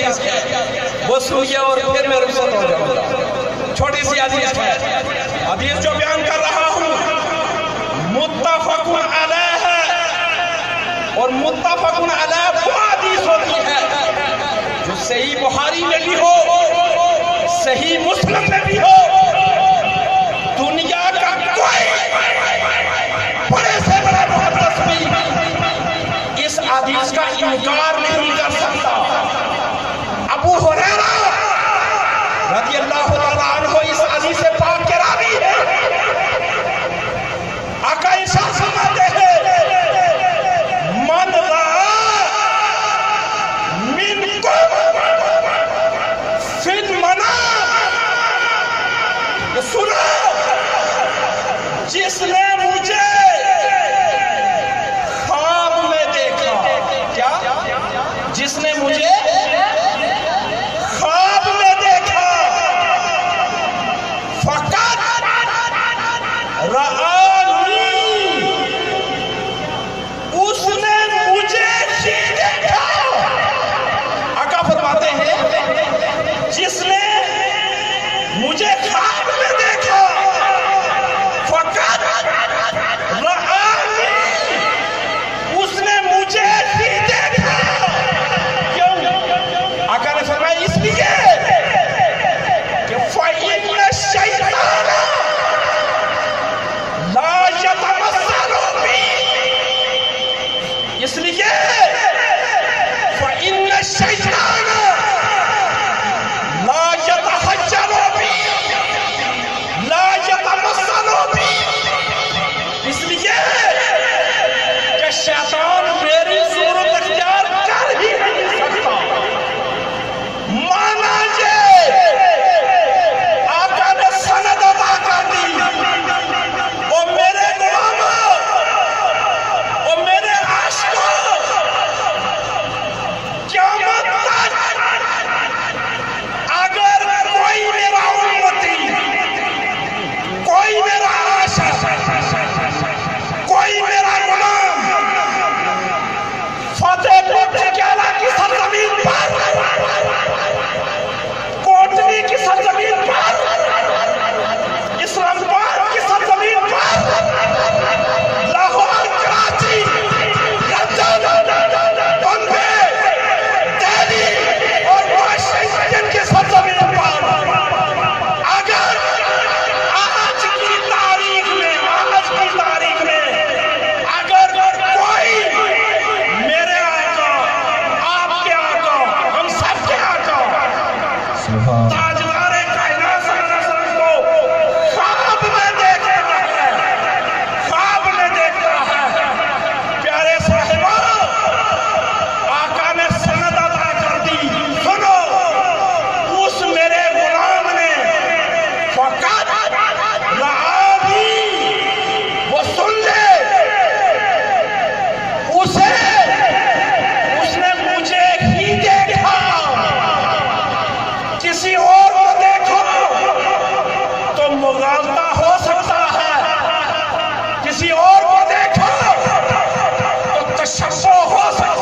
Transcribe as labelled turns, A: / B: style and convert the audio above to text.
A: حدیث ہے وہ سنیے اور پھر میں رخصت ہو جاؤں گا. چھوٹی سی حدیث ہے. حدیث جو بیان کر رہا ہوں متفق علیہ ہے اور متفق علیہ وہ حدیث ہوتی ہے جو صحیح بخاری میں بھی ہو صحیح مسلم میں بھی ہو. دنیا کا کوئی بڑے سے بڑا محدث بھی اس حدیث کا انکار نہیں کر سکتا. ابو ہریرہ رضی اللہ تعالیٰ عنہ اس حدیث پاک کے راوی ہے. آقا ارشاد فرماتے ہیں من رأى منکم فی المنام، سنو جس نے مجھے خواب میں دیکھا. کیا؟ جس نے مجھے خواب میں دیکھا فقط رآنی، اس نے مجھے ہی دیکھا. آقا فرماتے ہیں جس نے مجھے خواب میں دیکھا فقط رآنی، اس نے مجھے ہی دیکھا. کیوں؟ آقا نے فرمایا اس لیے کہ فَإِنَّ الشَّيْطَانَ لَا يَتَمَثَّلُ بِي، اس لیے فَإِنَّ الشَّيْطَانَ لَا يَتَحَجَّلُ بِي لَا يَتَمَثَّلُ بِي، اس لیے کہ شیطان میری صورت اختیار کر ہی نہیں سکتا. مانا یہ آقا نے سند ادا کر دی. او میرے غلاموں، او میرے عاشقوں، قیامت تک اگر کوئی میرا امتی، کوئی میرا عاشق، کوئی میرا غلام فتح پور چکیلا کی سرزمین پر، کوٹلی کی سرزمین پر، اسلام آباد کی سرزمین پر، لاہور، کراچی، لندن، بمبے، دہلی اور واشنگٹن کی سرزمین پر اگر آج کی تاریخ میں اگر کوئی میرے آقا، آپ کے آقا، ہم سب کے آقا تاجدار کائنات صلی اللہ علیہ وسلم کو خواب میں دیکھتا ہے، خواب میں دیکھتا ہے. پیارے صاحبوں، آقا نے سند ادا کر دی. سنو اس میرے غلام نے فقط رآنی، وہ سن لے، اس نے مجھے ہی دیکھا. کسی اور کو دیکھو تو مغالطہ ہو سکتا ہے، کسی اور کو دیکھو تو تشبہ ہو سکتا